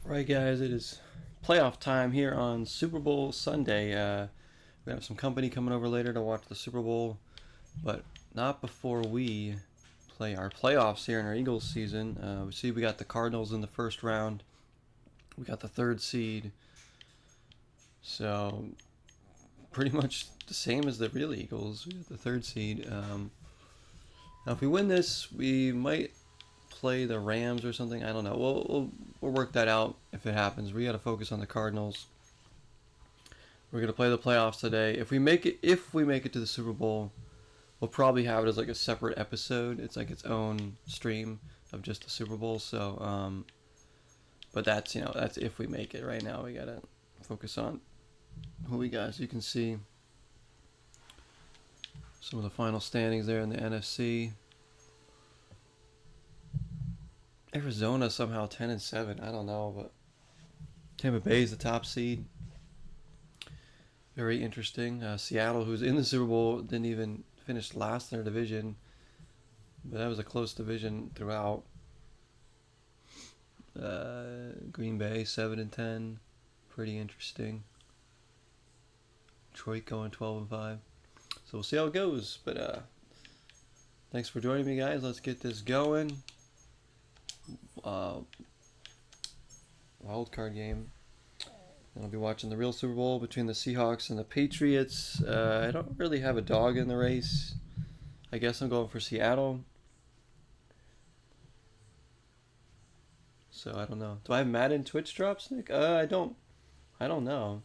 Right, guys, it is playoff time here on Super Bowl Sunday. We have some company coming over later to watch the Super Bowl, but not before we play our playoffs here in our Eagles season. We got the Cardinals in the first round. We got the third seed. So, pretty much the same as the real Eagles. We got the third seed. Now, if we win this, we might play the Rams or something. I don't know. We'll work that out if it happens. We got to focus on the Cardinals. We're gonna play the playoffs today. If we make it to the Super Bowl, we'll probably have it as like a separate episode. It's like its own stream of just the Super Bowl. So, but that's that's if we make it. Right now, we gotta focus on who we got. As you can see, some of the final standings there in the NFC. Arizona somehow 10-7. I don't know, but Tampa Bay is the top seed. Very interesting. Seattle, who's in the Super Bowl, didn't even finish last in their division, but that was a close division throughout. Green Bay 7-10, pretty interesting. Detroit going 12-5. So we'll see how it goes. But thanks for joining me, guys. Let's get this going. Wild card game. And I'll be watching the real Super Bowl between the Seahawks and the Patriots. I don't really have a dog in the race. I guess I'm going for Seattle. So I don't know. Do I have Madden Twitch drops, Nick? I don't know.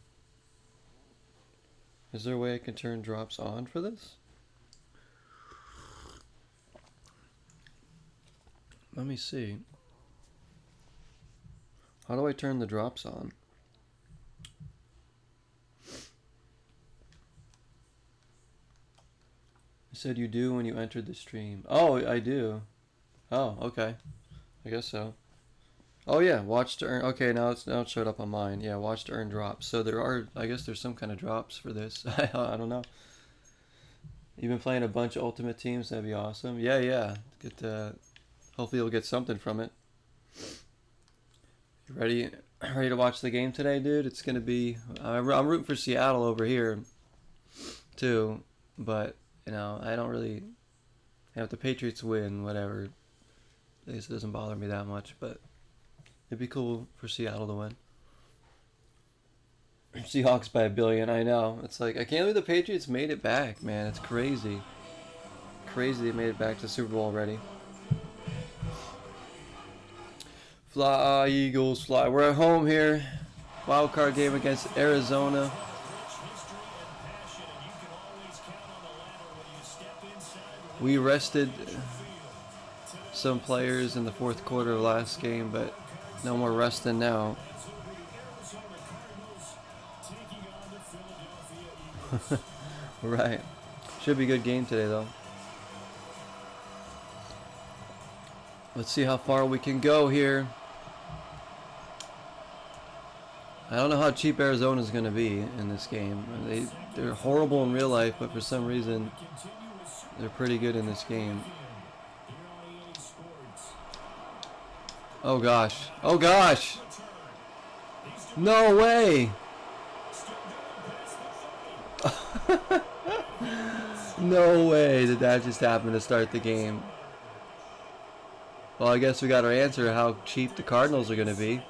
Is there a way I can turn drops on for this? Let me see. How do I turn the drops on? You said you do when you entered the stream. Oh, I do. Oh, okay. I guess so. Oh yeah, watch to earn. Okay, now it showed up on mine. Yeah, watch to earn drops. So I guess there's some kind of drops for this. I don't know. You've been playing a bunch of Ultimate Teams. That'd be awesome. Yeah. Hopefully you'll get something from it. You ready to watch the game today, dude? It's gonna be. I'm rooting for Seattle over here, too, but I don't really. If the Patriots win, whatever. It doesn't bother me that much, but it'd be cool for Seattle to win. Seahawks by 1 billion. I know. It's like I can't believe the Patriots made it back, man. It's crazy. Crazy they made it back to the Super Bowl already. Fly, Eagles, fly. We're at home here. Wild card game against Arizona. We rested some players in the fourth quarter of last game, but no more resting now. Right. Should be a good game today, though. Let's see how far we can go here. I don't know how cheap Arizona is going to be in this game. They're horrible in real life, but for some reason, they're pretty good in this game. Oh gosh. Oh gosh! No way! No way did that just happen to start the game. Well, I guess we got our answer how cheap the Cardinals are going to be.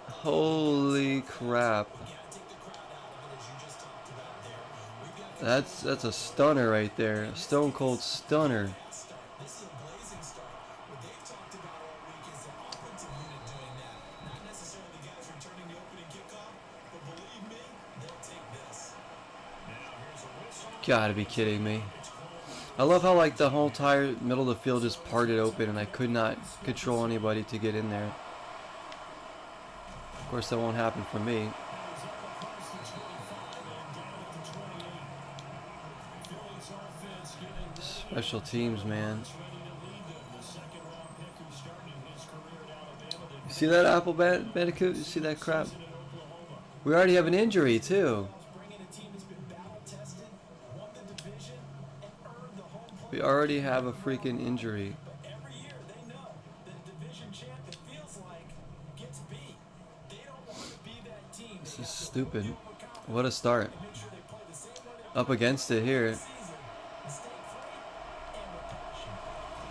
Holy crap. That's a stunner right there. A stone cold stunner. Gotta be kidding me. I love how like the whole entire middle of the field just parted open and I could not control anybody to get in there. Of course that won't happen for me. Special teams, man. You see that Apple Bandicoot? You see that crap? We already have an injury too. We already have a freaking injury. This is stupid. What a start. Up against it here.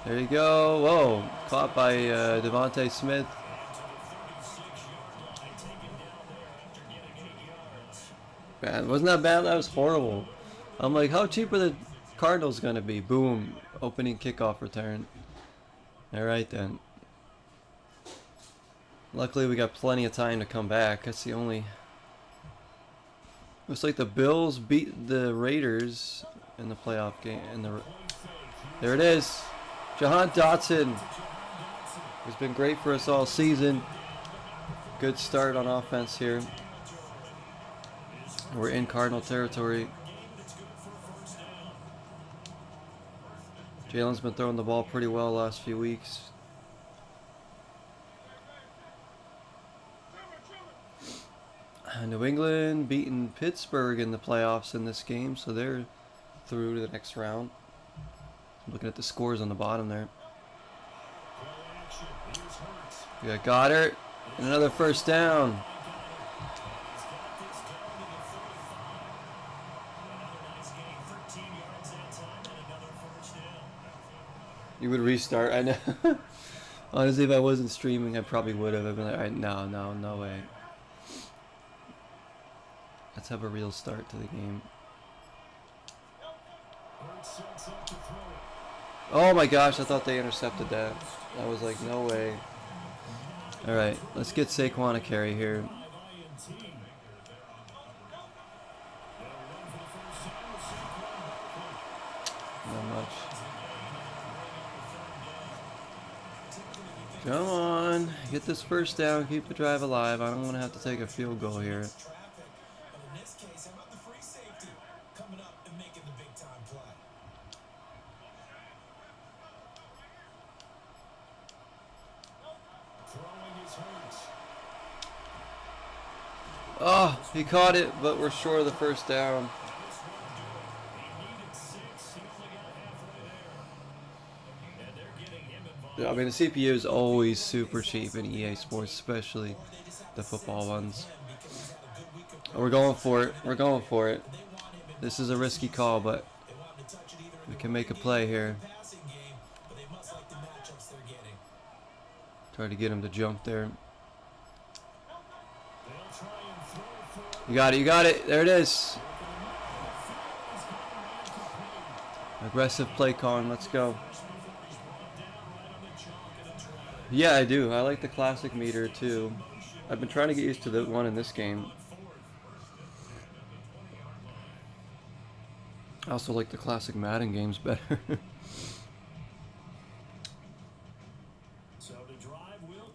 There you go. Whoa. Caught by Devontae Smith. Man, wasn't that bad? That was horrible. I'm like, how cheap are the Cardinals going to be? Boom. Opening kickoff return. Alright then. Luckily we got plenty of time to come back. That's the only... Looks like the Bills beat the Raiders in the playoff game. There it is. Jahan Dotson has been great for us all season. Good start on offense here. We're in Cardinal territory. Jalen's been throwing the ball pretty well the last few weeks. New England beating Pittsburgh in the playoffs in this game, so they're through to the next round. I'm looking at the scores on the bottom there. We got Goddard and another first down. You would restart, I know. Honestly, if I wasn't streaming, I probably would have. I'd been like, all right, no way. Let's have a real start to the game. Oh my gosh, I thought they intercepted that. I was like, no way. Alright, let's get Saquon a carry here. Not much. Come on, get this first down, keep the drive alive. I don't want to have to take a field goal here. Oh, he caught it, but we're short of the first down. I mean, the CPU is always super cheap in EA Sports, especially the football ones. We're going for it. We're going for it. This is a risky call, but we can make a play here. Try to get him to jump there. You got it, you got it. There it is. Aggressive play calling. Let's go. Yeah, I do. I like the classic meter too. I've been trying to get used to the one in this game. I also like the classic Madden games better.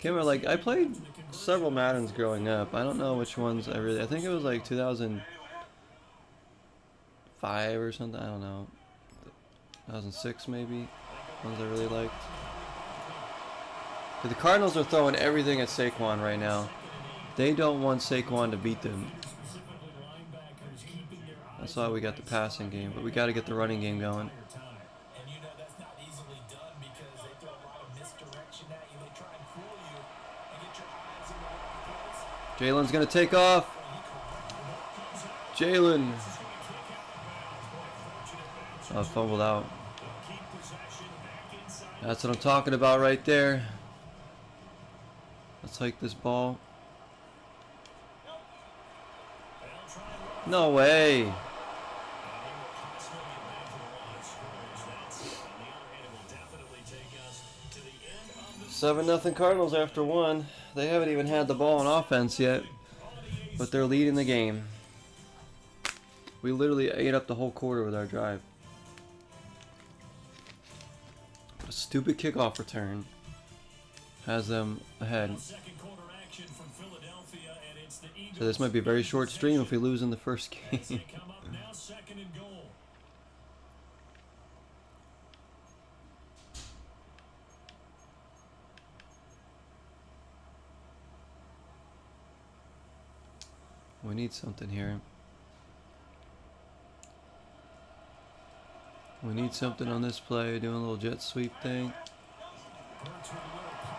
Like, I played several Maddens growing up. I don't know which ones I think it was like 2005 or something. I don't know. 2006 maybe. Ones I really liked. But the Cardinals are throwing everything at Saquon right now. They don't want Saquon to beat them. That's why we got the passing game, but we got to get the running game going. Jalen's going to take off. Jalen. Oh, fumbled out. That's what I'm talking about right there. Let's hike this ball. No way. 7-0 Cardinals after one. They haven't even had the ball on offense yet, but they're leading the game. We literally ate up the whole quarter with our drive. A stupid kickoff return has them ahead. So this might be a very short stream if we lose in the first game. We need something here. We need something on this play. Doing a little jet sweep thing.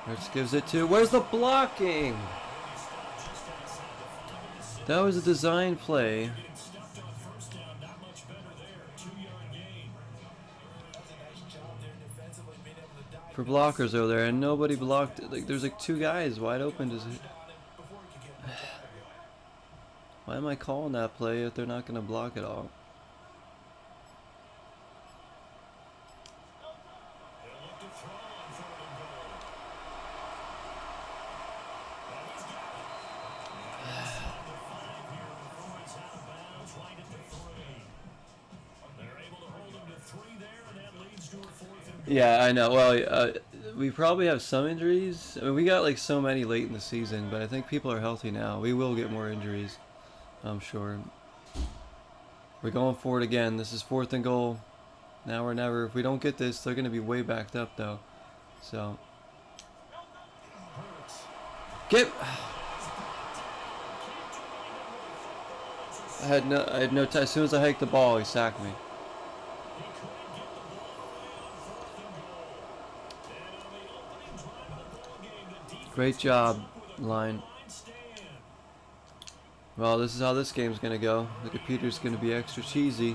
Hurts gives it to. Where's the blocking? That was a design play. For blockers over there, and nobody blocked it. Like, there's like two guys wide open. Does it? Why am I calling that play if they're not going to block it all? Yeah, I know. Well, we probably have some injuries. I mean, we got like so many late in the season, but I think people are healthy now. We will get more injuries, I'm sure. We're going for it again. This is 4th and goal. Now or never. If we don't get this, they're going to be way backed up, though. So. Get. I had no time. As soon as I hiked the ball, he sacked me. Great job, line. Well, this is how this game's going to go. The computer's going to be extra cheesy.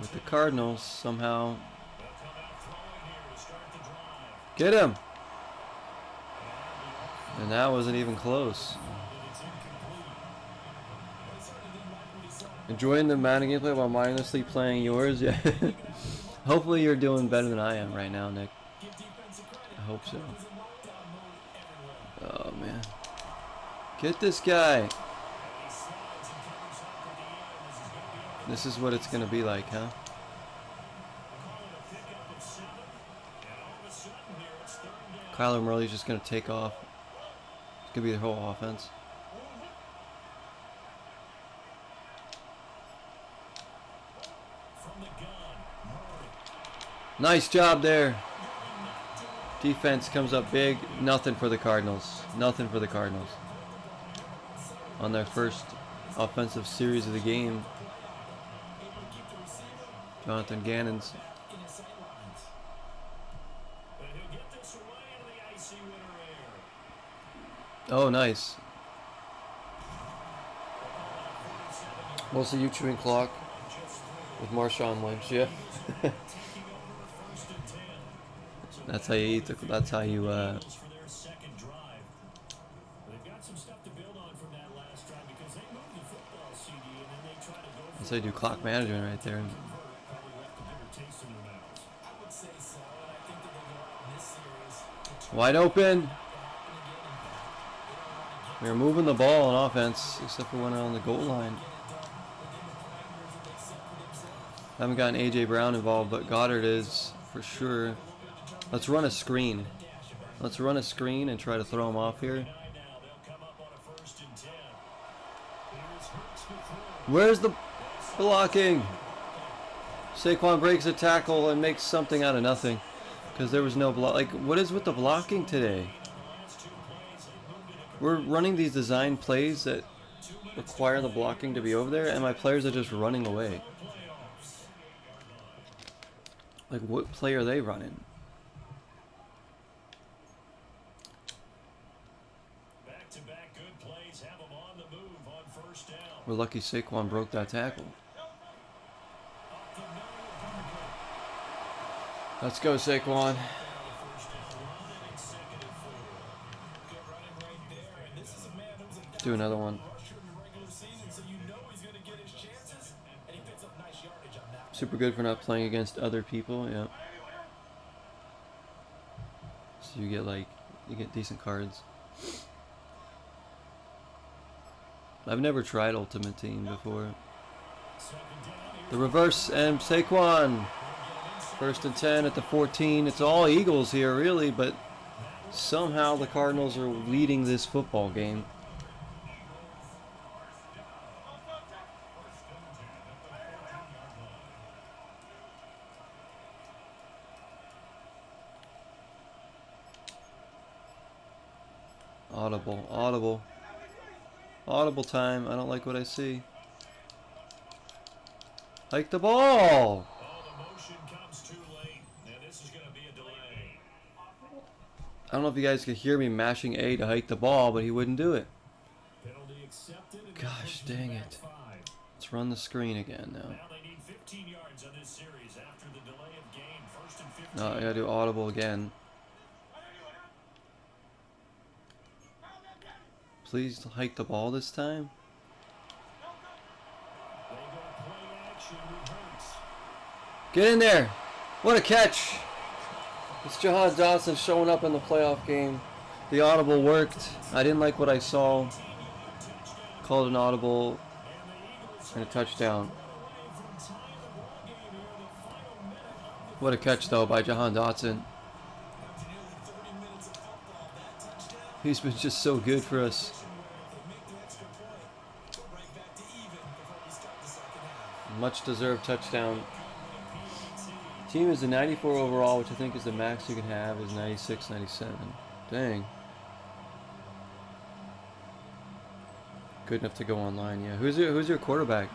With the Cardinals, somehow. Get him! And that wasn't even close. Enjoying the Madden gameplay while mindlessly playing yours? Yeah. Hopefully you're doing better than I am right now, Nick. I hope so. Oh, man. Get this guy. This is what it's going to be like, huh? Kyler Murray's just going to take off. It's going to be the whole offense. Nice job there. Defense comes up big. Nothing for the Cardinals. Nothing for the Cardinals. On their first offensive series of the game. Jonathan Gannon's. Oh, nice. Mostly you chewing clock with Marshawn Lynch, yeah. That's how you eat. That's how you. That's how you do clock management right there. Wide open. We were moving the ball on offense, except for when on the goal line. Haven't gotten AJ Brown involved, but Goddard is for sure. Let's run a screen. Let's run a screen and try to throw him off here. Where's the blocking? Saquon breaks a tackle and makes something out of nothing because there was no block. Like, what is with the blocking today? We're running these design plays that require the blocking to be over there, and my players are just running away. Like, what play are they running? We're lucky Saquon broke that tackle. Let's go, Saquon. Let's do another one. Super good for not playing against other people, yeah. So you get decent cards. I've never tried Ultimate Team before. The reverse and Saquon. 1st and 10 at the 14. It's all Eagles here, really, but somehow the Cardinals are leading this football game. Audible, audible. Audible time. I don't like what I see. Hike the ball. I don't know if you guys could hear me mashing A to hike the ball, but he wouldn't do it. Gosh dang it. Let's run the screen again now. No, I gotta do audible again. Please hike the ball this time. Get in there! What a catch! It's Jahan Johnson showing up in the playoff game. The audible worked. I didn't like what I saw. Called an audible and a touchdown. What a catch though by Jahan Dotson. He's been just so good for us. Much deserved touchdown. Team is a 94 overall, which I think is the max you can have, is 96, 97. Dang. Good enough to go online, yeah. Who's your quarterback?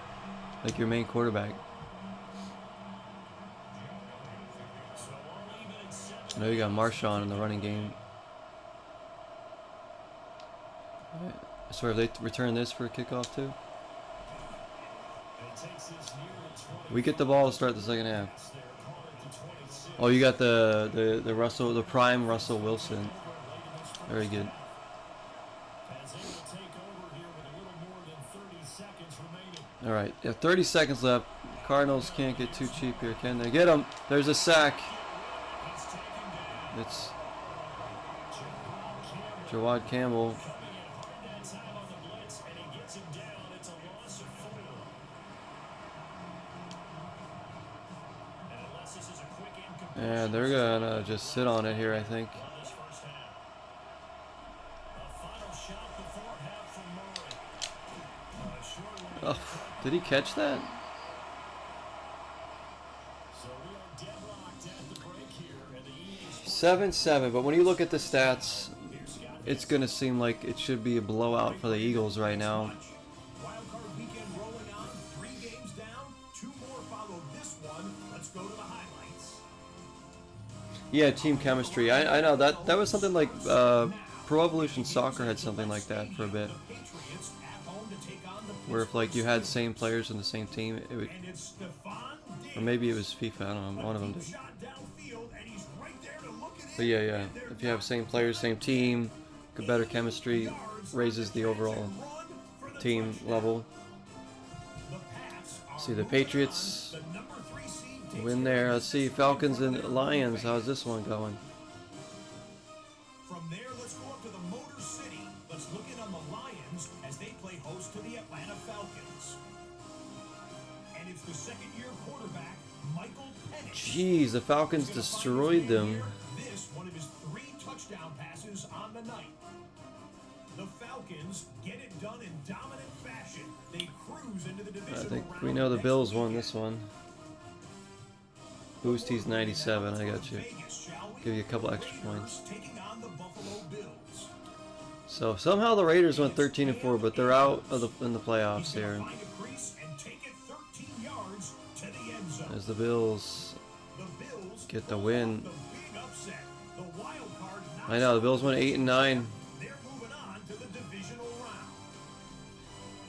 Like your main quarterback? I know you got Marshawn in the running game. Right. I swear, if they return this for a kickoff too. We get the ball to start the second half. Oh, you got the prime Russell Wilson. Very good. All right, yeah, 30 seconds left. Cardinals can't get too cheap here, can they? Get him. There's a sack. It's Jawad Campbell. Yeah, they're gonna just sit on it here, I think. Oh, did he catch that? (7-7), but when you look at the stats, it's gonna seem like it should be a blowout for the Eagles right now. Yeah, team chemistry. I know that was something like Pro Evolution Soccer had something like that for a bit, where if like you had same players in the same team, it would, or maybe it was FIFA. I don't know. One of them did. But yeah. If you have same players, same team, good better chemistry, raises the overall team level. See the Patriots win there. Let's see Falcons and Lions. How's this one going? From there, let's go up to the Motor City. Let's look in on the Lions as they play host to the Atlanta Falcons. And it's the second-year quarterback, Michael Penix. Jeez, the Falcons destroyed them. This one of his 3 touchdown passes on the night. The Falcons get it done in dominant fashion. They cruise into the division. I think we know the Bills won this one. Boosties 97, I got you. Give you a couple extra points. So somehow the Raiders went 13-4, but they're out of in the playoffs here. As the Bills get the win. I know the Bills went 8-9. They're moving on to the divisional round.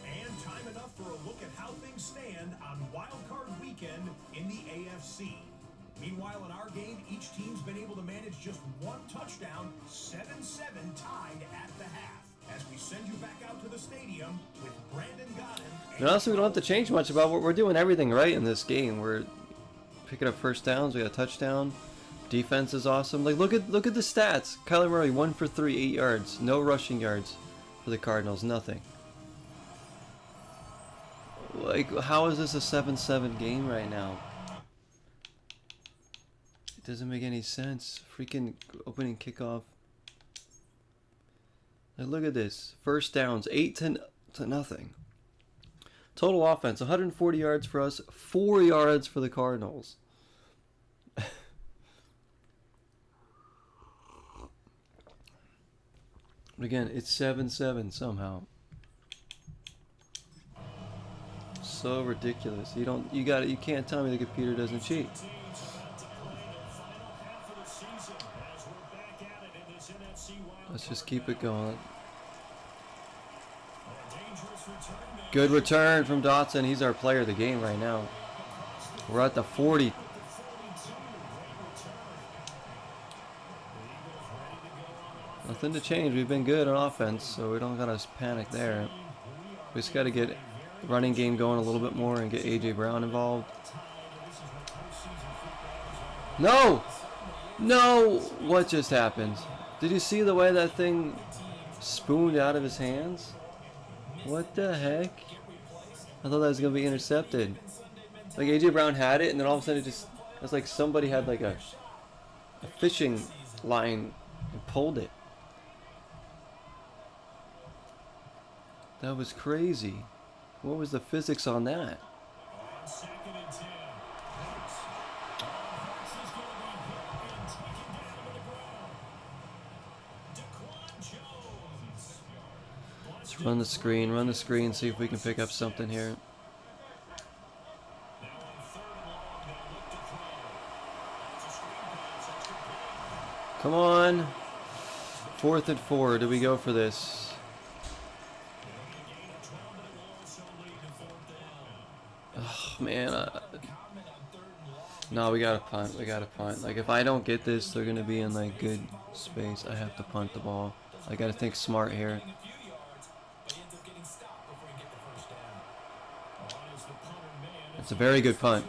And time enough for a look at how things stand on Wild Card Weekend in the AFC. Meanwhile, in our game, each team's been able to manage just 1 touchdown, 7-7 tied at the half. As we send you back out to the stadium with Brandon Godden. And honestly, we don't have to change much about what we're doing. Everything right in this game. We're picking up first downs. We got a touchdown. Defense is awesome. Like look at the stats. Kyler Murray 1 for 3, 8 yards. No rushing yards for the Cardinals. Nothing. Like how is this a 7-7 game right now? Doesn't make any sense. Freaking opening kickoff. Like, look at this. First downs, 8-0. Total offense, 140 yards for us, 4 yards for the Cardinals. Again, it's 7-7 somehow. so ridiculous. You can't tell me the computer doesn't cheat. Let's just keep it going. Good return from Dotson. He's our player of the game right now. We're at the 40. Nothing to change. We've been good on offense, so we don't gotta panic there. We just gotta get the running game going a little bit more and get AJ Brown involved. No! No! What just happened? Did you see the way that thing spooned out of his hands? What the heck? I thought that was gonna be intercepted. Like AJ Brown had it, and then all of a sudden it's like somebody had like a fishing line and pulled it. That was crazy. What was the physics on that? Let's run the screen, see if we can pick up something here. Come on. 4th and 4. Do we go for this? Oh, man. No, we gotta punt. We gotta punt. Like, if I don't get this, they're gonna be in, like, good space. I have to punt the ball. I gotta think smart here. It's a very good punt.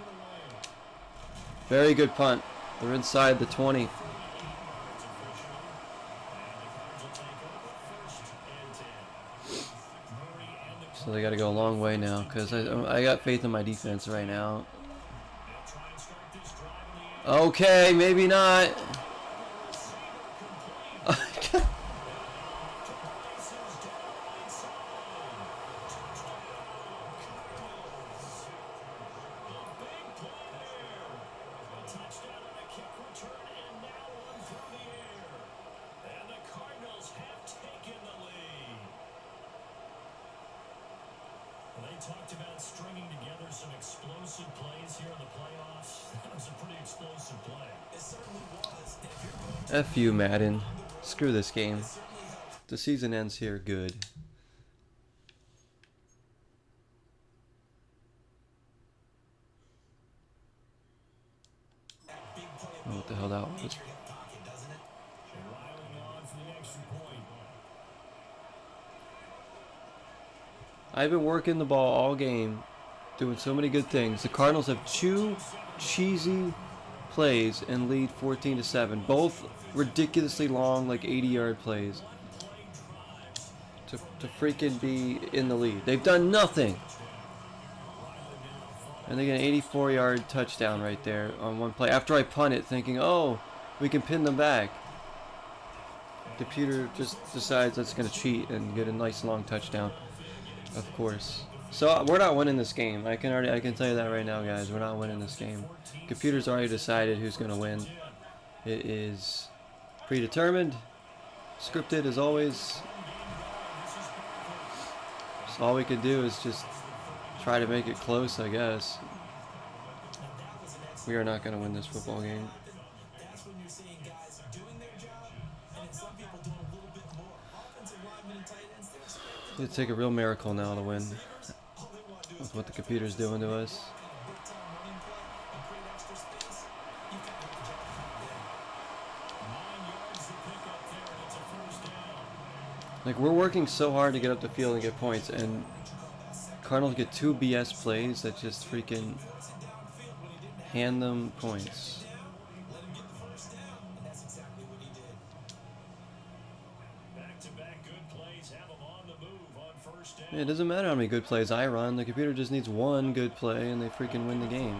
Very good punt. They're inside the 20. So they got to go a long way now, because I got faith in my defense right now. Okay, maybe not. Talked about stringing together some explosive plays here in the playoffs. That was a pretty explosive play. It certainly was. F you, Madden. Screw this game. The season ends here good. Oh, what the hell that was? I've been working the ball all game, doing so many good things. The Cardinals have 2 cheesy plays and lead 14-7. Both ridiculously long, like 80-yard plays. To freaking be in the lead. They've done nothing. And they get an 84-yard touchdown right there on one play. After I punt it, thinking, oh, we can pin them back. Computer just decides that's going to cheat and get a nice long touchdown. Of course. So we're not winning this game. I can tell you that right now, guys. We're not winning this game. Computer's already decided who's going to win. It is predetermined, scripted as always. So all we can do is just try to make it close, I guess. We are not going to win this football game. It'd take a real miracle now to win with what the computer's doing to us. Like, we're working so hard to get up the field and get points, and Cardinals get 2 BS plays that just freaking hand them points. Yeah, it doesn't matter how many good plays I run. The computer just needs 1 good play and they freaking win the game.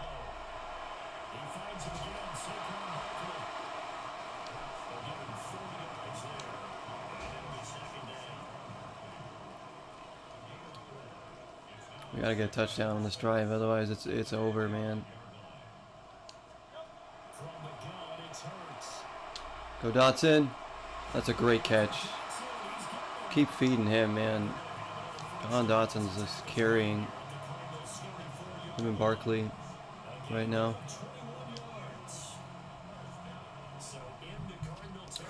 We gotta get a touchdown on this drive, otherwise it's over, man. Go Dotson. That's a great catch. Keep feeding him, man. John Dotson's just carrying Him and Barkley right now.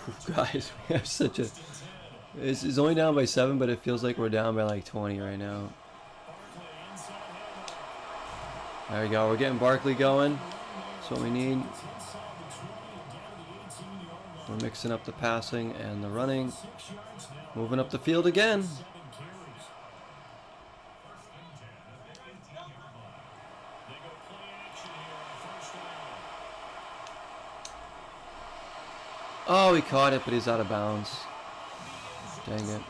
Ooh, guys, we have such a... It's only down by 7, but it feels like we're down by like 20 right now. There we go. We're getting Barkley going. That's what we need. We're mixing up the passing and the running. Moving up the field again. Oh, he caught it, but he's out of bounds. Dang it.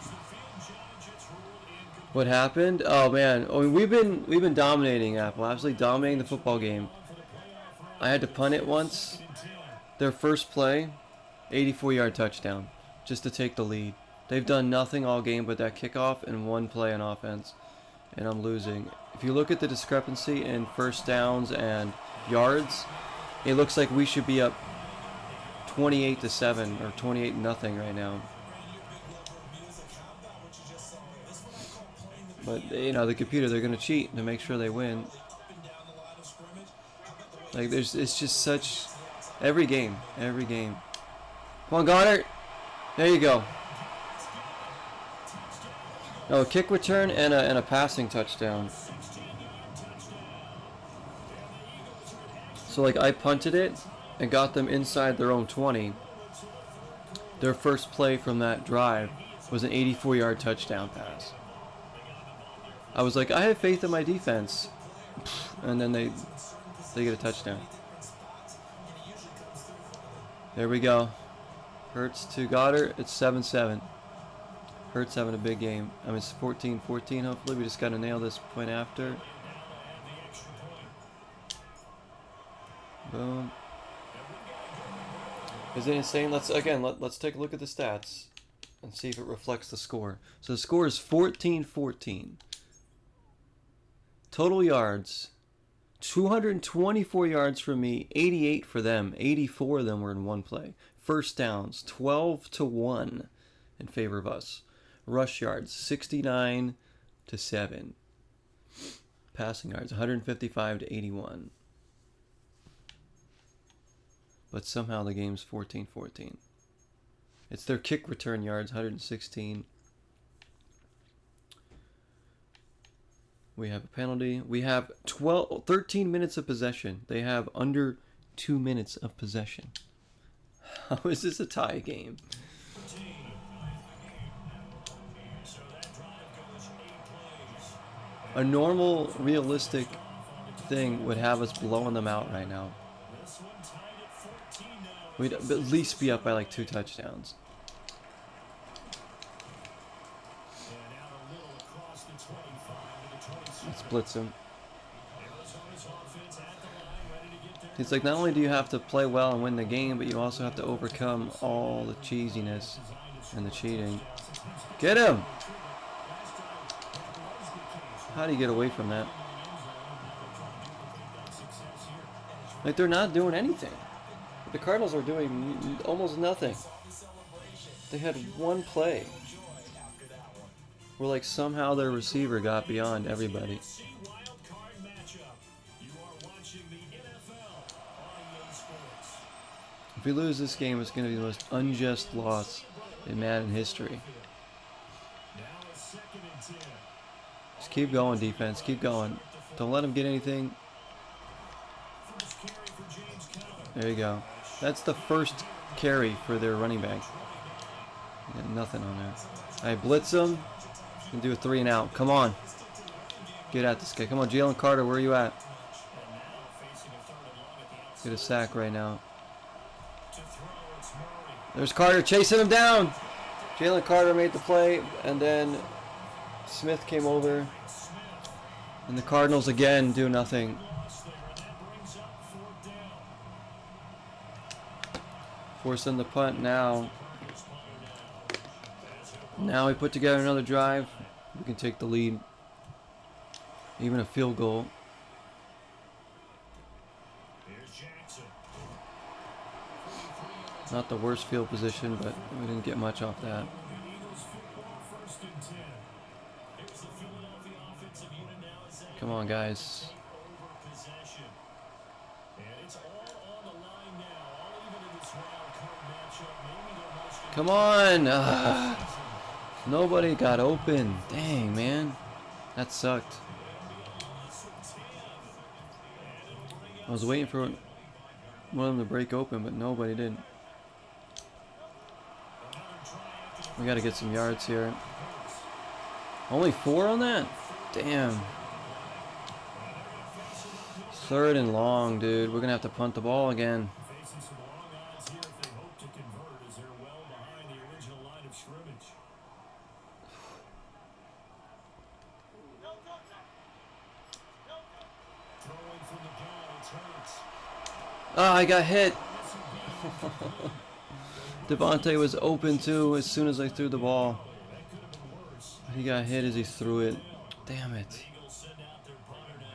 What happened? Oh man, we've been dominating Apple, absolutely dominating the football game. I had to punt it once. Their first play, 84-yard touchdown, just to take the lead. They've done nothing all game but that kickoff and one play on offense, and I'm losing. If you look at the discrepancy in first downs and yards, it looks like we should be up 28-7 or 28-0 right now. But you know, the computer, they're gonna cheat to make sure they win. Like it's just such every game. Come on, Goddard. There you go. No, a kick return and a passing touchdown. So like I punted it and got them inside their own 20. Their first play from that drive was an 84-yard touchdown pass. I was like, I have faith in my defense, and then they get a touchdown. There we go. Hurts to Goddard. It's 7-7. Hurts having a big game. I mean, it's 14-14. Hopefully, we just got to nail this point after. Boom. Is it insane? Let's take a look at the stats and see if it reflects the score. So the score is 14-14. Total yards, 224 yards for me, 88 for them. 84 of them were in one play. First downs, 12-1 in favor of us. Rush yards, 69-7. Passing yards, 155-81. But somehow the game's 14-14. It's their kick return yards, 116. We have a penalty. We have 13 minutes of possession. They have under 2 minutes of possession. How is this a tie game? A normal, realistic thing would have us blowing them out right now. We'd at least be up by like 2 touchdowns. Let's blitz him. It's like not only do you have to play well and win the game, but you also have to overcome all the cheesiness and the cheating. Get him! How do you get away from that? Like they're not doing anything. The Cardinals are doing almost nothing. They had one play where like somehow their receiver got beyond everybody. If we lose this game, it's going to be the most unjust loss in Madden history. Just keep going, defense. Keep going. Don't let them get anything. There you go. That's the first carry for their running back. Got nothing on there. I blitz them and do a 3 and out. Come on. Get at this guy. Come on, Jalen Carter, where are you at? Get a sack right now. There's Carter chasing him down. Jalen Carter made the play, and then Smith came over. And the Cardinals again do nothing. Forcing the punt now. Now we put together another drive. We can take the lead. Even a field goal. Not the worst field position, but we didn't get much off that. Come on, guys. Come on! Nobody got open. Dang, man. That sucked. I was waiting for one of them to break open, but nobody did. We gotta get some yards here. Only 4 on that? Damn. 3rd and long, dude. We're gonna have to punt the ball again. Facing some long odds here if they hope to convert as they're well behind the original line of scrimmage. Throwing from the gun, it's Hurts. Ah, I got hit. Devontae was open too as soon as I threw the ball. He got hit as he threw it. Damn it. Eagles send out their punter now.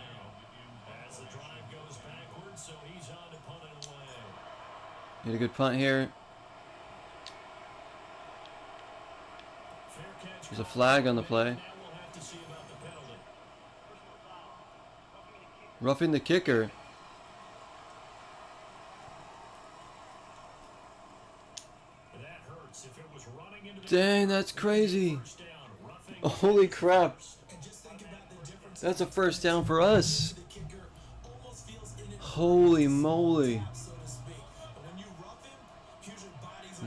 As the drive goes backwards, so he's on to punt it away. Need a good punt here. Fair catch. There's a flag on the play. Now we'll have to see about the penalty. Roughing the kicker. That hurts. If it was running into the Dang, that's crazy. first down, roughing Holy crap. That's a first down for us. Holy moly.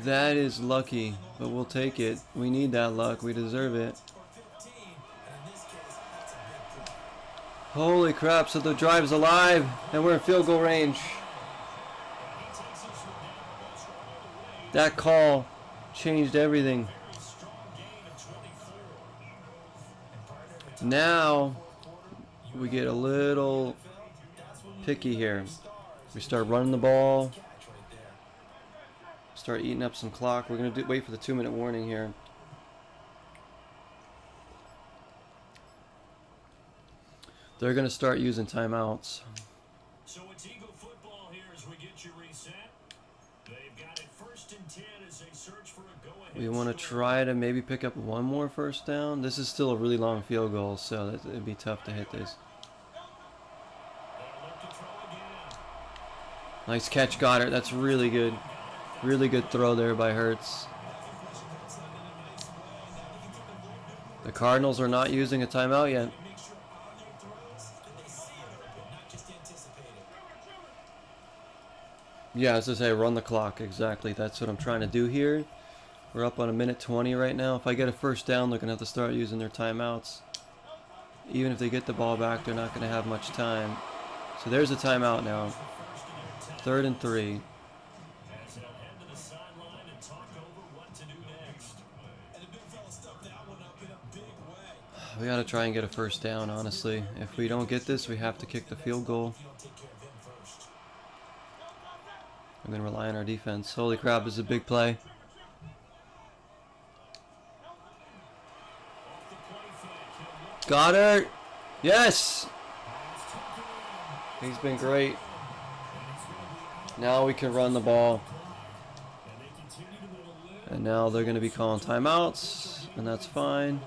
That is lucky, but we'll take it. We need that luck. We deserve it. Holy crap, so the drive's alive, and we're in field goal range. That call changed everything. Now, we get a little picky here. We start running the ball. Start eating up some clock. We're going to wait for the 2-minute warning here. They're going to start using timeouts. So it's Eagle football here as we get you reset. They've got it 1st and 10 as they search for a go-ahead. We want to try to maybe pick up one more first down. This is still a really long field goal, so it'd be tough to hit this. They'll look to throw again. Nice catch, Goddard. That's really good. Really good throw there by Hurts. The Cardinals are not using a timeout yet. Yeah, as I say, run the clock. Exactly. That's what I'm trying to do here. We're up on 1:20 right now. If I get a first down, they're going to have to start using their timeouts. Even if they get the ball back, they're not going to have much time. So there's a timeout now. 3rd and 3. As they'll head to the sideline and talk over what to do next. And the big fella stuffed that one up in a big way. We got to try and get a first down, honestly. If we don't get this, we have to kick the field goal. And then rely on our defense. Holy crap, this is a big play. Goddard! Yes! He's been great. Now we can run the ball. And now they're going to be calling timeouts, and that's fine.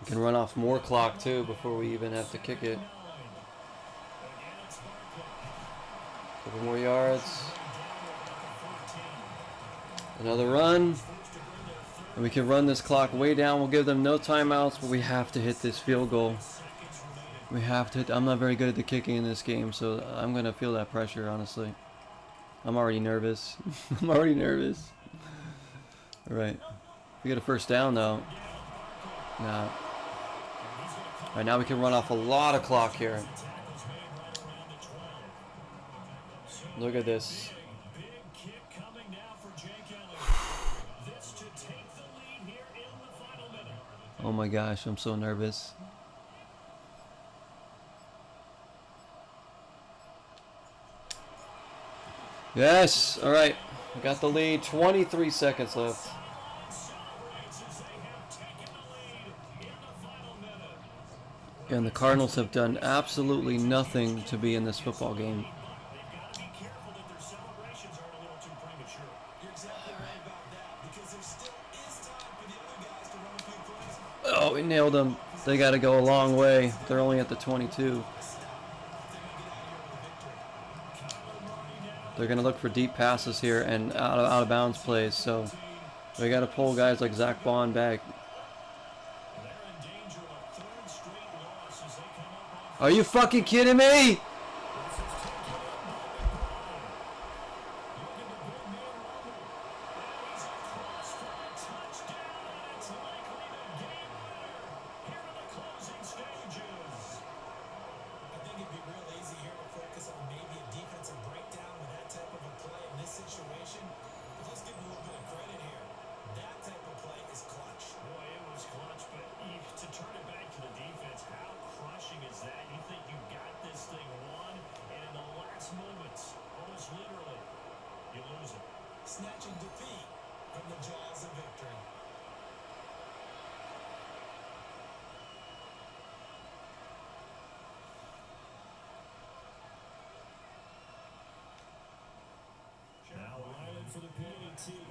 We can run off more clock too before we even have to kick it. Couple more yards. Another run. And we can run this clock way down. We'll give them no timeouts, but we have to hit this field goal. We have to hit. I'm not very good at the kicking in this game, so I'm going to feel that pressure, honestly. I'm already nervous. I'm already nervous. All right. We get a first down, though. Nah. All right, now we can run off a lot of clock here. Look at this. Oh my gosh, I'm so nervous. Yes! Alright. We got the lead. 23 seconds left. And the Cardinals have done absolutely nothing to be in this football game. Oh, we nailed them. They got to go a long way. They're only at the 22. They're going to look for deep passes here and out of bounds plays. So we got to pull guys like Zach Bond back. Are you fucking kidding me? Snatching defeat from the jaws of victory. Now Island for the PAT. The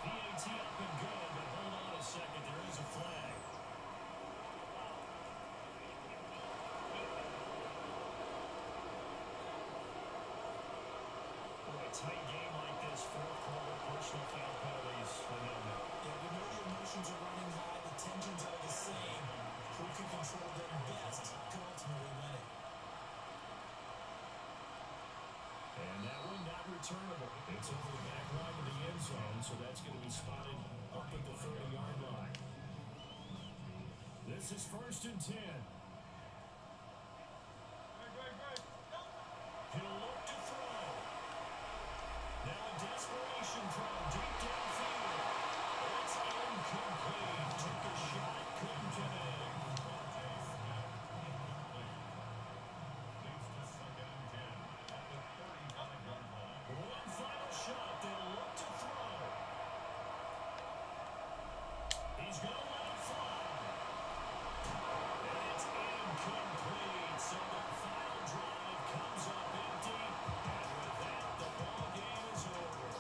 PAT up and good, but hold on a second, there is a flag. Tight game like this, fourth quarter, personal foul penalties. Yeah, we know the emotions are running high, the tensions are the same. Who can control them best can ultimately win it. And that one not returnable. It's over the back line of the end zone, so that's going to be spotted up at the 30-yard line. This is 1st and 10. He'll look to throw. Now a desperation throw deep downfield. It's incomplete. Took a shot, couldn't connect. One final shot. They'll look to throw. He's going to let it fly. And it's incomplete. So their final drive comes up empty. And with that, the ball game is over.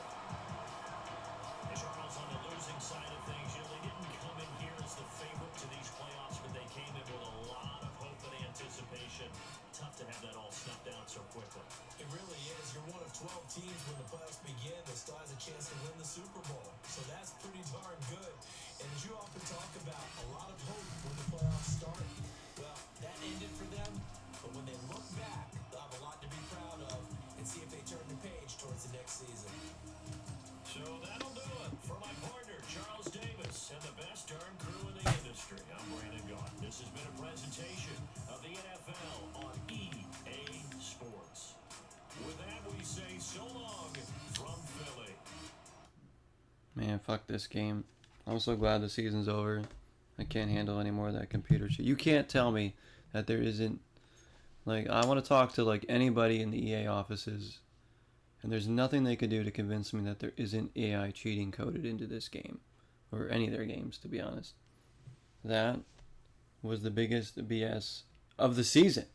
Charles on the losing side of things. You know, they didn't come in here as the favorite to these playoffs, but they came in with a lot of hope and anticipation. Tough to have that all snuffed out so quickly. It really is. You're one of 12 teams when the playoffs begin that still has a chance to win the Super Bowl. So that's pretty darn good. And as you often talk about, a lot of hope when the playoffs start. Well, that ended for them. But when they look back, they'll have a lot to be proud of and see if they turn the page towards the next season. So that'll do it for my partner, Charles Davis, and the best darn crew in the industry. I'm Brandon Gaunt. This has been a presentation of the NFL on EA Sports. With that, we say so long from Philly. Man, fuck this game. I'm so glad the season's over. I can't handle any more of that computer shit. You can't tell me that there isn't... Like, I want to talk to, like, anybody in the EA offices, and there's nothing they could do to convince me that there isn't AI cheating coded into this game. Or any of their games, to be honest. That was the biggest BS of the season.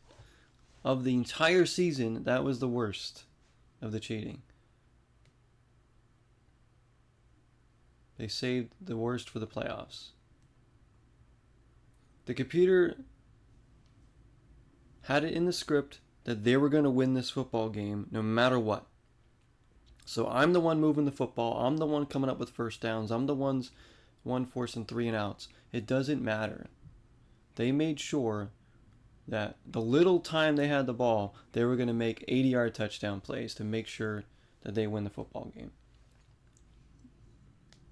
Of the entire season, that was the worst of the cheating. They saved the worst for the playoffs. The computer had it in the script that they were going to win this football game no matter what. So I'm the one moving the football. I'm the one coming up with first downs. I'm the one forcing 3 and outs. It doesn't matter. They made sure that the little time they had the ball, they were going to make 80-yard touchdown plays to make sure that they win the football game.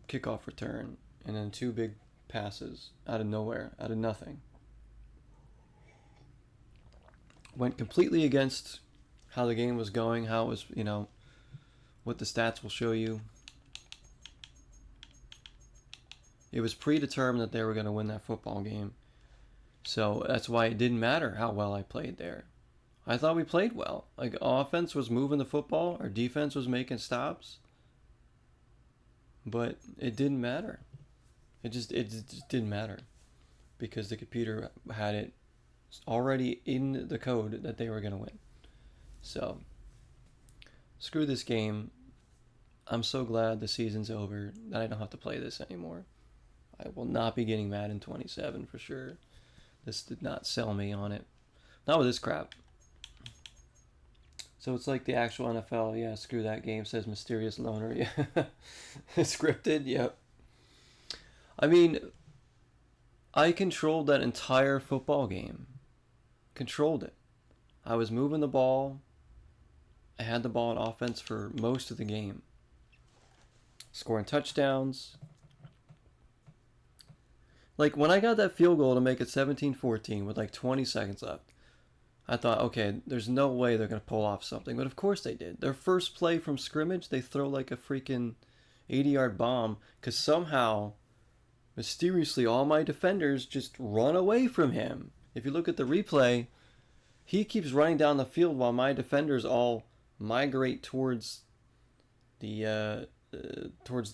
Kickoff return, and then 2 big passes out of nowhere, out of nothing. Went completely against how the game was going, how it was, you know, what the stats will show you. It was predetermined that they were going to win that football game. So that's why it didn't matter how well I played there. I thought we played well. Like, offense was moving the football, our defense was making stops. But it didn't matter. It just didn't matter. Because the computer had it already in the code that they were going to win. So, screw this game. I'm so glad the season's over that I don't have to play this anymore. I will not be getting Madden 27 for sure. This did not sell me on it. Not with this crap. So it's like the actual NFL. Yeah, screw that game. Says mysterious loner. Yeah. Scripted. Yep. I mean, I controlled that entire football game. Controlled it. I was moving the ball. I had the ball in offense for most of the game. Scoring touchdowns. Like, when I got that field goal to make it 17-14 with like 20 seconds left, I thought, okay, there's no way they're going to pull off something. But of course they did. Their first play from scrimmage, they throw like a freaking 80-yard bomb because somehow, mysteriously, all my defenders just run away from him. If you look at the replay, he keeps running down the field while my defenders all migrate towards the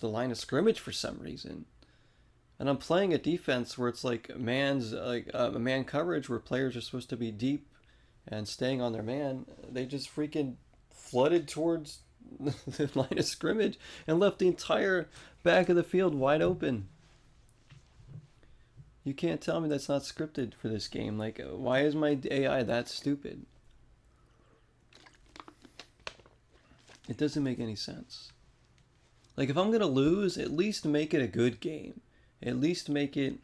line of scrimmage for some reason. And I'm playing a defense where it's like a man coverage where players are supposed to be deep and staying on their man. They just freaking flooded towards the line of scrimmage and left the entire back of the field wide open. You can't tell me that's not scripted for this game. Like, why is my AI that stupid? It doesn't make any sense. Like, if I'm going to lose, at least make it a good game. At least make it,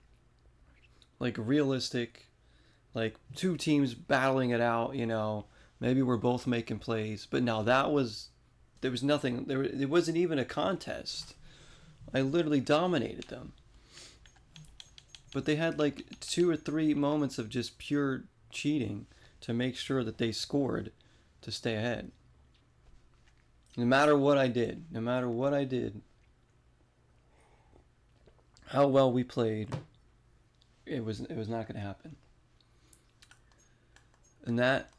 like, realistic. Like, two teams battling it out, you know. Maybe we're both making plays. But no, there was nothing. It wasn't even a contest. I literally dominated them. But they had like 2 or 3 moments of just pure cheating to make sure that they scored to stay ahead. No matter what I did, how well we played, it was not going to happen. And that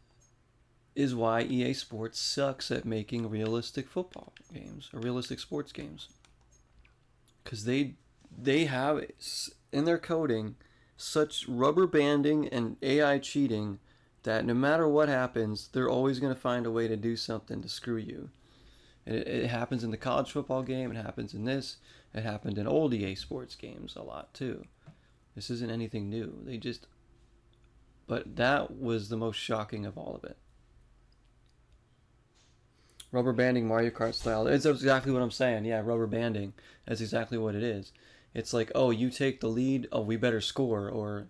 is why EA Sports sucks at making realistic football games or realistic sports games. Because they have in their coding such rubber banding and AI cheating that no matter what happens, they're always going to find a way to do something to screw you. And it happens in the college football game. It happens in this. It happened in old EA Sports games a lot too. This isn't anything new. But that was the most shocking of all of it. Rubber banding Mario Kart style. It's exactly what I'm saying. Yeah, rubber banding. That's exactly what it is. It's like, oh, you take the lead, oh, we better score or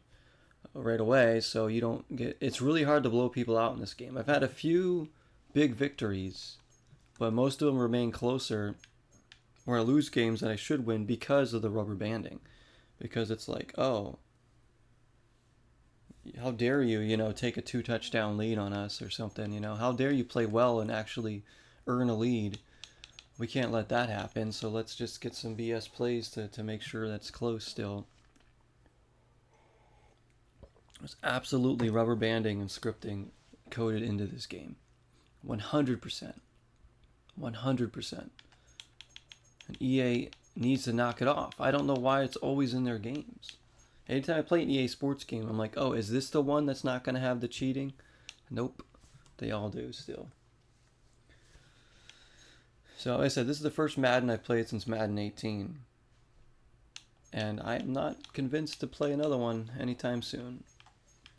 right away so you don't get... It's really hard to blow people out in this game. I've had a few big victories, but most of them remain closer where I lose games that I should win because of the rubber banding. Because it's like, oh, how dare you, take a 2 touchdown lead on us or something, How dare you play well and actually earn a lead? We can't let that happen, so let's just get some BS plays to make sure that's close still. There's absolutely rubber banding and scripting coded into this game. 100%. 100%. And EA needs to knock it off. I don't know why it's always in their games. Anytime I play an EA Sports game, I'm like, oh, is this the one that's not going to have the cheating? Nope. They all do still. So, like I said, this is the first Madden I've played since Madden 18. And I am not convinced to play another one anytime soon.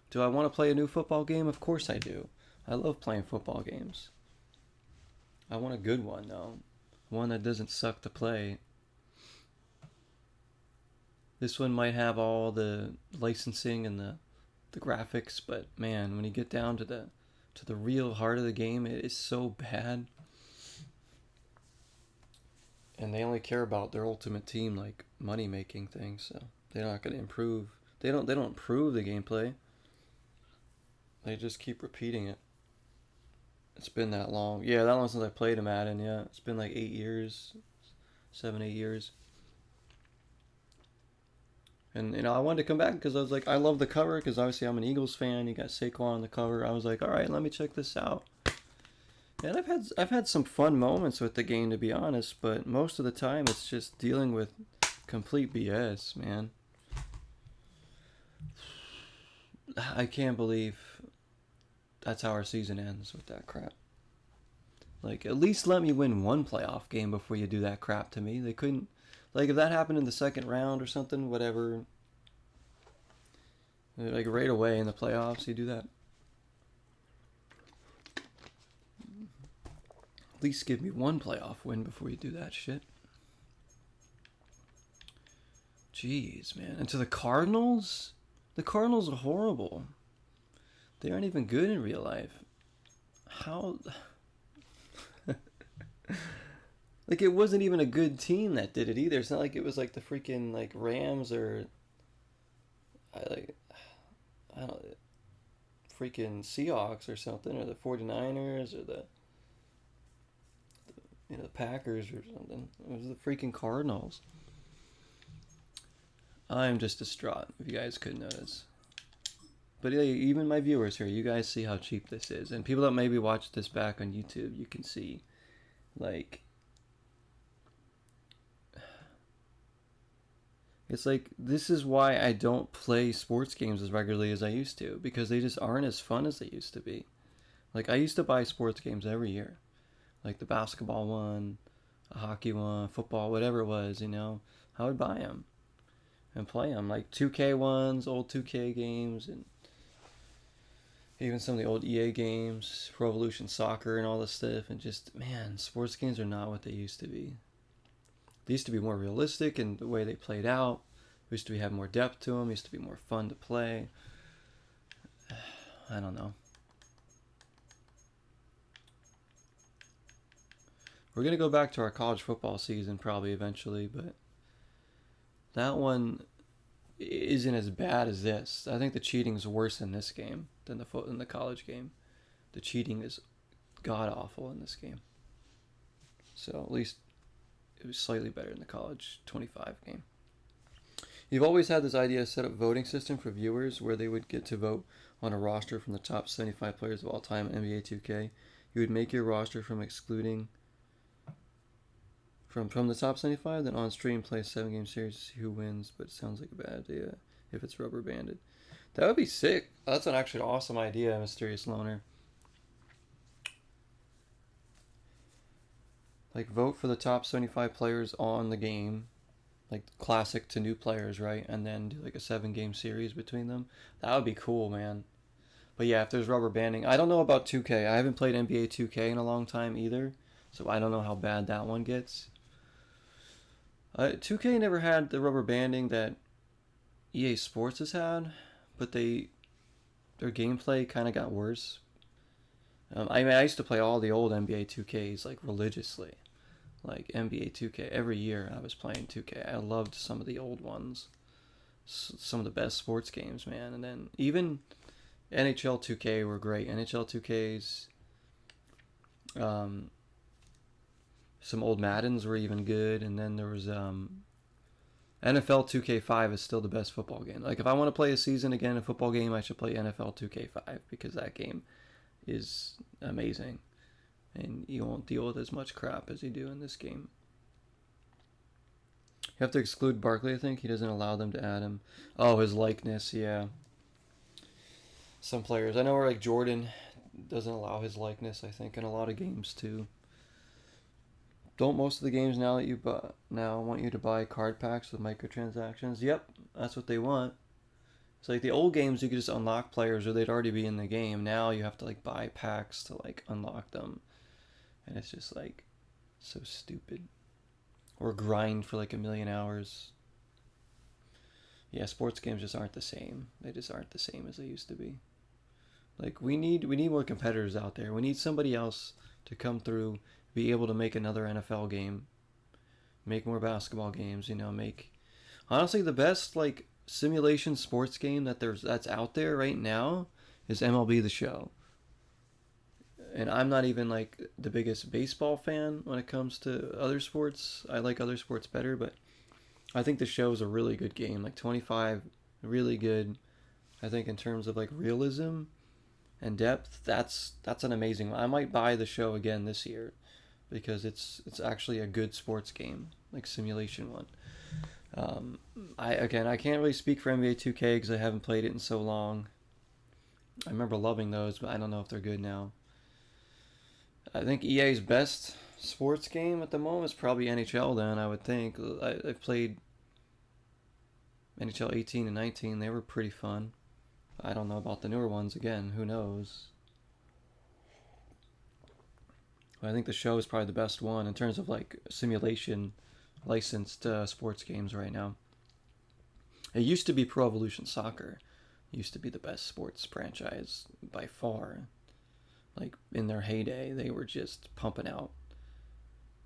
Do I want to play a new football game? Of course I do. I love playing football games. I want a good one, though. One that doesn't suck to play. This one might have all the licensing and the graphics, but man, when you get down to the real heart of the game, it is so bad. And they only care about their ultimate team, like money making things, so they're not going to improve. They don't improve the gameplay. They just keep repeating it. It's been that long. Yeah, that long since I played a Madden. Yeah, it's been like 8 years, 7, 8 years. And I wanted to come back because I was like, I love the cover because obviously I'm an Eagles fan. You got Saquon on the cover. I was like, all right, let me check this out. And I've had some fun moments with the game, to be honest, but most of the time it's just dealing with complete BS, man. I can't believe that's how our season ends with that crap. Like, at least let me win one playoff game before you do that crap to me. They couldn't. Like, if that happened in the second round or something, whatever. Like, right away in the playoffs, you do that. At least give me one playoff win before you do that shit. Jeez, man. And to the Cardinals? The Cardinals are horrible. They aren't even good in real life. How? Like, it wasn't even a good team that did it either. It's not like it was like the freaking like Rams or I don't freaking Seahawks or something, or the 49ers or the the Packers or something. It was the freaking Cardinals. I'm just distraught, if you guys couldn't notice. But yeah, even my viewers here, you guys see how cheap this is. And people that maybe watch this back on YouTube, you can see, like, it's like, this is why I don't play sports games as regularly as I used to, because they just aren't as fun as they used to be. Like, I used to buy sports games every year. Like the basketball one, a hockey one, football, whatever it was, I would buy them and play them. Like 2K ones, old 2K games, and even some of the old EA games, Pro Evolution Soccer and all this stuff. And just, man, sports games are not what they used to be. They used to be more realistic in the way they played out. They used to have more depth to them. They used to be more fun to play. I don't know. We're going to go back to our college football season probably eventually, but that one isn't as bad as this. I think the cheating is worse in this game than the college game. The cheating is god-awful in this game. So at least it was slightly better in the college 25 game. You've always had this idea to set up voting system for viewers where they would get to vote on a roster from the top 75 players of all time in NBA 2K. You would make your roster from excluding from the top 75, then on stream play a 7-game series to see who wins, but it sounds like a bad idea if it's rubber banded. That would be sick. That's an actually awesome idea, Mysterious Loner. Like, vote for the top 75 players on the game, like classic to new players, right? And then do like a 7-game series between them. That would be cool, man. But yeah, if there's rubber banding, I don't know about 2K. I haven't played NBA 2K in a long time either, so I don't know how bad that one gets. 2K never had the rubber banding that EA Sports has had, but their gameplay kind of got worse. I used to play all the old NBA 2Ks like religiously, like NBA 2K every year. I was playing 2K. I loved some of the old ones, some of the best sports games, man. And then even NHL 2K were great. NHL 2Ks. Some old Maddens were even good, and then there was NFL 2K5 is still the best football game. Like, if I want to play a season again, a football game, I should play NFL 2K5 because that game is amazing, and you won't deal with as much crap as you do in this game. You have to exclude Barkley, I think. He doesn't allow them to add him. Oh, his likeness, yeah. Some players. I know where, like, Jordan doesn't allow his likeness, I think, in a lot of games, too. Don't most of the games now want you to buy card packs with microtransactions? Yep, that's what they want. It's like the old games you could just unlock players or they'd already be in the game. Now you have to like buy packs to like unlock them. And it's just like so stupid. Or grind for like 1,000,000 hours. Yeah, sports games just aren't the same. They just aren't the same as they used to be. Like we need more competitors out there. We need somebody else to come through, be able to make another NFL game, make more basketball games, make honestly the best like simulation sports game that's out there right now is MLB The Show. And I'm not even like the biggest baseball fan when it comes to other sports. I like other sports better, but I think The Show is a really good game. Like 25, really good. I think in terms of like realism and depth, that's an amazing one. I might buy The Show again this year because it's actually a good sports game, like simulation one. I can't really speak for NBA 2K because I haven't played it in so long. I remember loving those, but I don't know if they're good now. I think EA's best sports game at the moment is probably NHL. Then I would think I've played NHL 18 and 19. They were pretty fun. I don't know about the newer ones. Again, who knows? But I think the show is probably the best one in terms of like simulation licensed sports games right now. It used to be Pro Evolution Soccer. It used to be the best sports franchise by far. Like in their heyday, they were just pumping out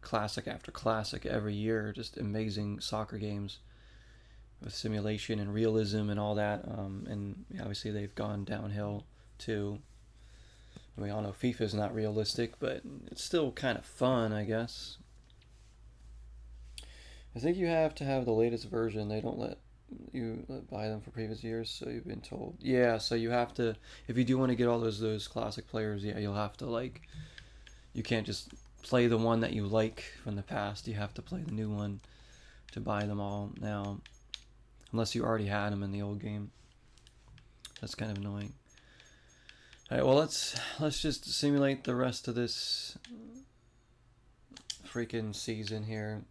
classic after classic every year, just amazing soccer games with simulation and realism and all that. And obviously they've gone downhill too. We all know FIFA is not realistic, but it's still kind of fun, I guess. I think you have to have the latest version. They don't let you buy them for previous years, so you've been told. Yeah, so you have to, if you do want to get all those classic players, yeah, you'll have to like, you can't just play the one that you like from the past. You have to play the new one to buy them all now, unless you already had them in the old game. That's kind of annoying. All right, well let's just simulate the rest of this freaking season here,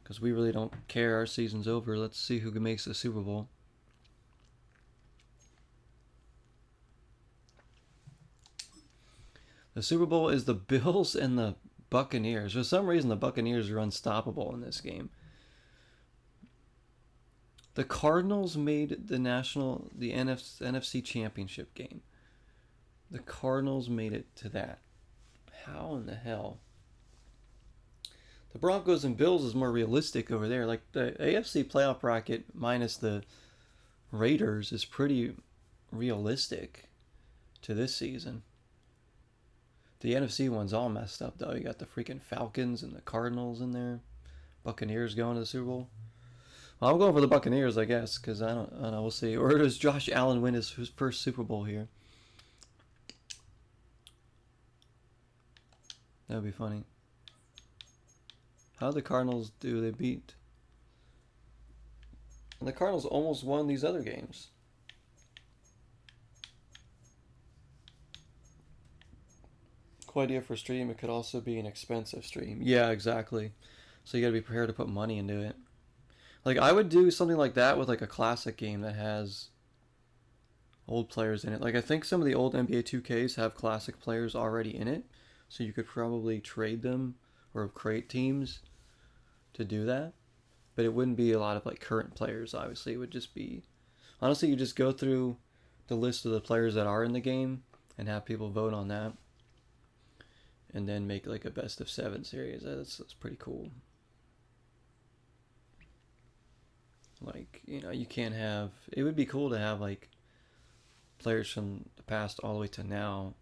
because we really don't care. Our season's over. Let's see who makes the Super Bowl. The Super Bowl is the Bills and the Buccaneers. For some reason, the Buccaneers are unstoppable in this game. The Cardinals made the NFC Championship game. The Cardinals made it to that. How in the hell? The Broncos and Bills is more realistic over there. Like the AFC playoff bracket minus the Raiders is pretty realistic to this season. The NFC one's all messed up though. You got the freaking Falcons and the Cardinals in there. Buccaneers going to the Super Bowl. Well, I'm going for the Buccaneers, I guess, because I don't know. We'll see. Or does Josh Allen win his first Super Bowl here? That would be funny. How did the Cardinals do? They beat. And the Cardinals almost won these other games. Cool idea for a stream. It could also be an expensive stream. Yeah, exactly. So you got to be prepared to put money into it. Like I would do something like that with like a classic game that has old players in it. Like I think some of the old NBA 2Ks have classic players already in it, so you could probably trade them or create teams to do that. But it wouldn't be a lot of like current players. Obviously, it would just be honestly you just go through the list of the players that are in the game and have people vote on that, and then make like a best of 7 series. That's pretty cool. Like, you know, you can't have... It would be cool to have, like, players from the past all the way to now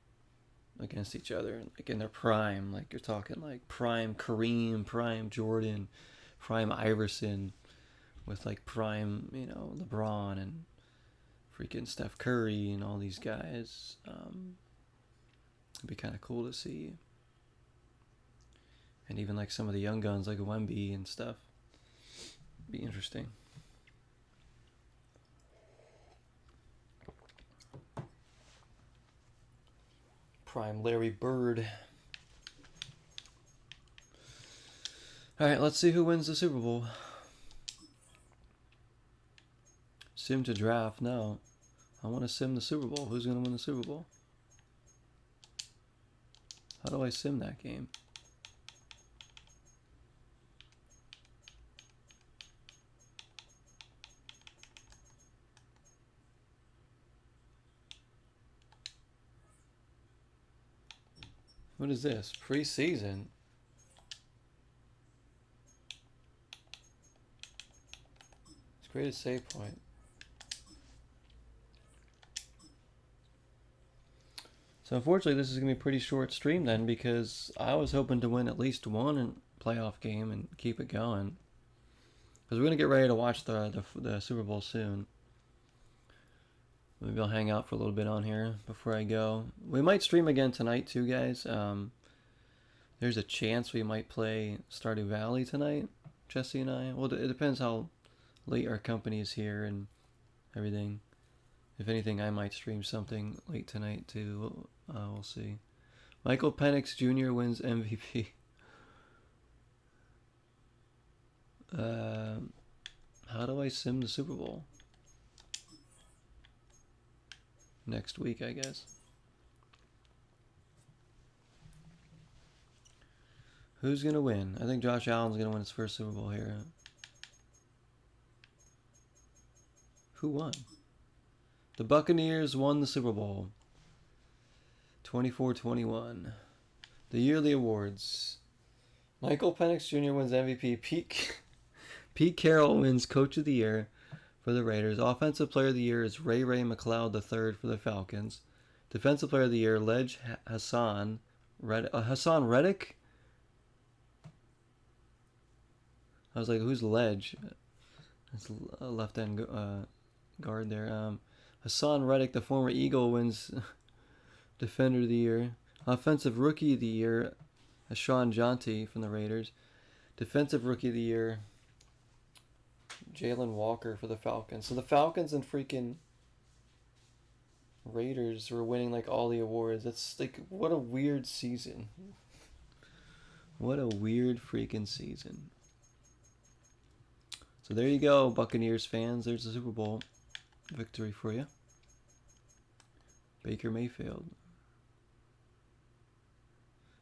against each other, like, in their prime. Like, you're talking, like, prime Kareem, prime Jordan, prime Iverson, with, like, prime, you know, LeBron and freaking Steph Curry and all these guys. It'd be kind of cool to see. And even, like, some of the young guns, like Wemby and stuff. Be interesting. Prime Larry Bird. Alright, let's see who wins the Super Bowl. Sim to draft? No. I want to sim the Super Bowl. Who's going to win the Super Bowl? How do I sim that game? What is this? Preseason? Let's create a save point. So unfortunately this is going to be a pretty short stream then, because I was hoping to win at least one playoff game and keep it going. Because we're going to get ready to watch the Super Bowl soon. Maybe I'll hang out for a little bit on here before I go. We might stream again tonight too, guys. There's a chance we might play Stardew Valley tonight, Jesse and I. Well, it depends how late our company is here and everything. If anything, I might stream something late tonight too. We'll see. Michael Penix Jr. wins MVP. How do I sim the Super Bowl? Next week, I guess. Who's going to win? I think Josh Allen's going to win his first Super Bowl here. Who won? The Buccaneers won the Super Bowl. 24-21. The yearly awards. Michael Penix Jr. wins MVP. Pete Carroll wins Coach of the Year for the Raiders. Offensive Player of the Year is Ray McLeod III for the Falcons. Defensive Player of the Year, Ledge Hassan Reddick? I was like, who's Ledge? That's a left-end guard there. Hassan Reddick, the former Eagle, wins Defender of the Year. Offensive Rookie of the Year, Sean Jonty from the Raiders. Defensive Rookie of the Year, Jalen Walker for the Falcons. So the Falcons and freaking Raiders were winning like all the awards. That's like, what a weird season. What a weird freaking season. So there you go, Buccaneers fans. There's the Super Bowl victory for you. Baker Mayfield.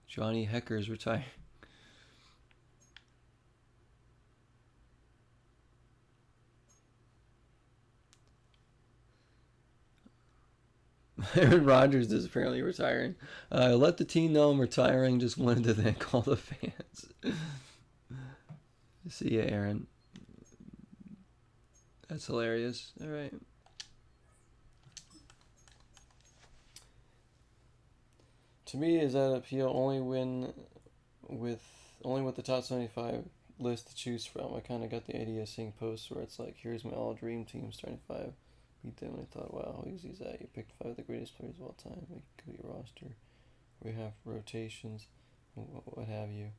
Johnny Hecker's retired. Aaron Rodgers is apparently retiring. Let the team know I'm retiring. Just wanted to thank all the fans. See ya, Aaron. That's hilarious. All right. To me, is that appeal only with the top 75 list to choose from? I kind of got the idea of seeing posts where it's like, here's my all dream team starting 5. Beat them, and I thought, wow, how easy is that? You picked 5 of the greatest players of all time. Make a complete roster. We have rotations, what have you.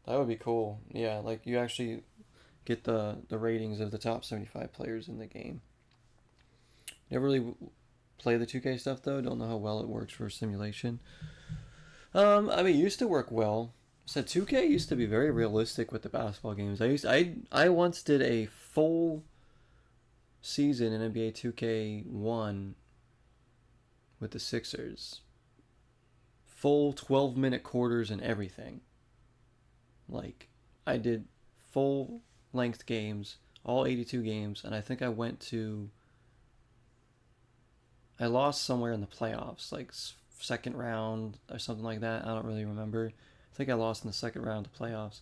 That would be cool. Yeah, like you actually get the ratings of the top 75 players in the game. Never really play the 2K stuff though. Don't know how well it works for simulation. I mean, it used to work well. So 2K used to be very realistic with the basketball games. I once did a full season in NBA 2K1 with the Sixers. Full 12-minute quarters and everything. Like, I did full length games, all 82 games, and I think I lost somewhere in the playoffs, like second round or something like that. I don't really remember. I think I lost in the second round of playoffs.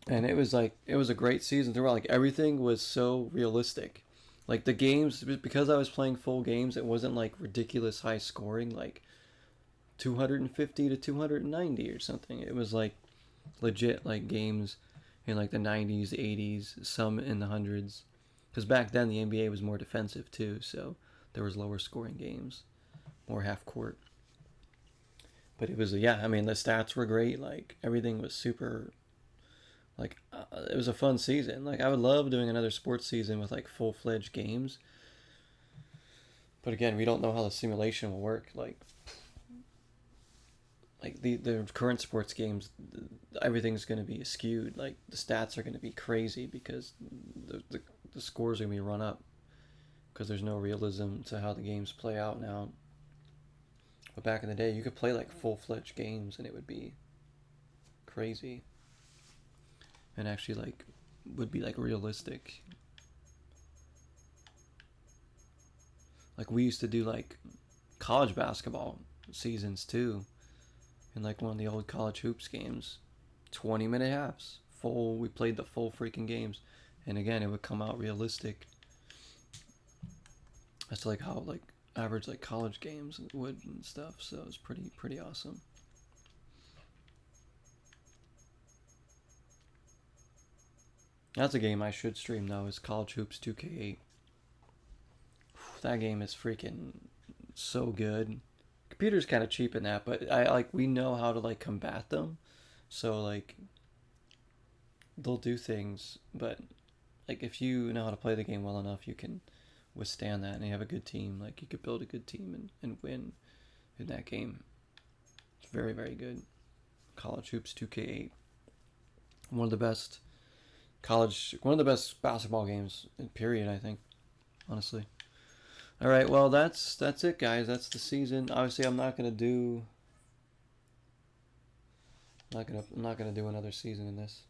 And it was a great season throughout. Like, everything was so realistic. Like, the games, because I was playing full games, it wasn't like ridiculous high scoring, like 250 to 290 or something. It was like legit like games in like the 90s, 80s, some in the hundreds. Because back then the NBA was more defensive too, so there was lower scoring games, more half court. But it was, yeah, I mean, the stats were great. Like, everything was super, like, it was a fun season. Like, I would love doing another sports season with like full-fledged games. But again, we don't know how the simulation will work. Like the current sports games, everything's going to be skewed. Like, the stats are going to be crazy because the scores are going to be run up because there's no realism to how the games play out now. But back in the day, you could play like full-fledged games and it would be crazy and actually like would be like realistic. Like, we used to do like college basketball seasons too. In like one of the old college hoops games, 20-minute halves, full. We played the full freaking games, and again, it would come out realistic. That's like how like average like college games would and stuff. So it's pretty awesome. That's a game I should stream though. Is College Hoops 2K8. That game is freaking so good. Computer's kind of cheap in that, but we know how to like combat them. So like they'll do things, but like if you know how to play the game well enough, you can withstand that, and you have a good team. Like you could build a good team and win in that game. It's very, very good. College Hoops 2K8. One of the best one of the best basketball games in period, I think, honestly. All right, well that's it, guys. That's the season. Obviously, I'm not gonna do another season in this.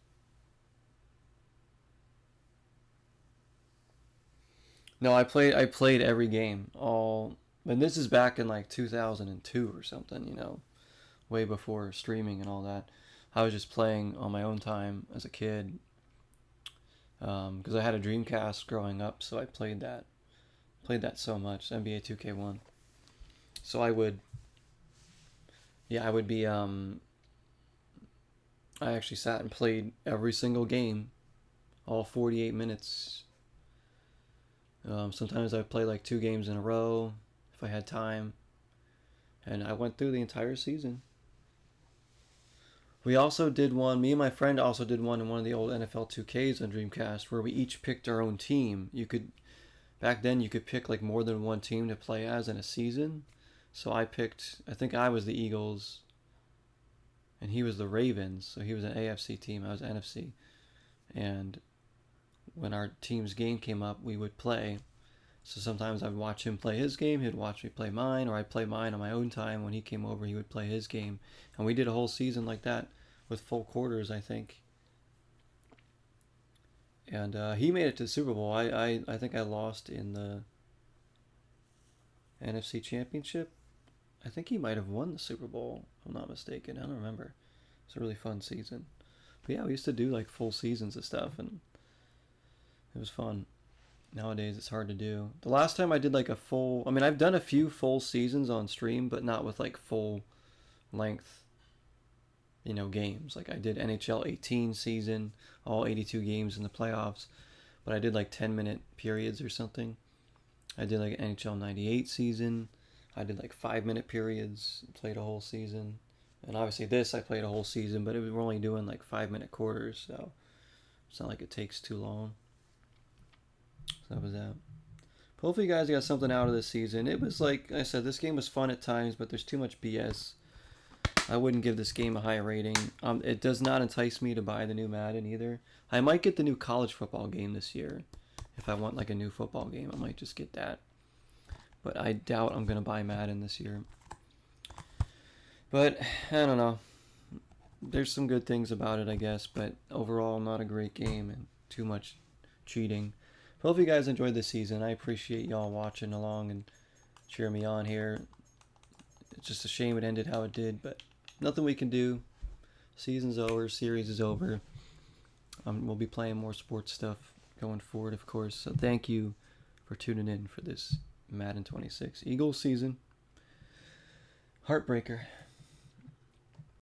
No, I played every game all, and this is back in like 2002 or something. Way before streaming and all that. I was just playing on my own time as a kid because I had a Dreamcast growing up, so I played that so much. NBA 2K1. So I would be I actually sat and played every single game, all 48 minutes. Sometimes I'd play like 2 games in a row if I had time, and I went through the entire season. We also did one, me and my friend also did one in one of the old NFL 2Ks on Dreamcast where we each picked our own team. Back then you could pick like more than one team to play as in a season. So I think I was the Eagles and he was the Ravens. So he was an AFC team, I was NFC. And when our team's game came up, we would play. So sometimes I'd watch him play his game, he'd watch me play mine, or I'd play mine on my own time. When he came over, he would play his game. And we did a whole season like that with full quarters, I think. And he made it to the Super Bowl. I think I lost in the NFC Championship. I think he might have won the Super Bowl, if I'm not mistaken. I don't remember. It's a really fun season. But yeah, we used to do like full seasons of stuff, and it was fun. Nowadays, it's hard to do. The last time I did like I've done a few full seasons on stream, but not with like full length, games. Like I did NHL 18 season, all 82 games in the playoffs, but I did like 10-minute periods or something. I did like NHL 98 season. I did like 5-minute periods, played a whole season. And obviously this, I played a whole season, but we're only doing like 5-minute quarters, so it's not like it takes too long. So that was that. Hopefully you guys got something out of this season. It was like I said, this game was fun at times, but there's too much BS. I wouldn't give this game a high rating. It does not entice me to buy the new Madden either. I might get the new college football game this year. If I want like a new football game, I might just get that. But I doubt I'm going to buy Madden this year. But I don't know. There's some good things about it, I guess, but overall not a great game and too much cheating. But hope you guys enjoyed this season. I appreciate y'all watching along and cheering me on here. It's just a shame it ended how it did, but nothing we can do. Season's over, series is over. We'll be playing more sports stuff going forward, of course. So thank you for tuning in for this Madden 26 Eagles season. Heartbreaker.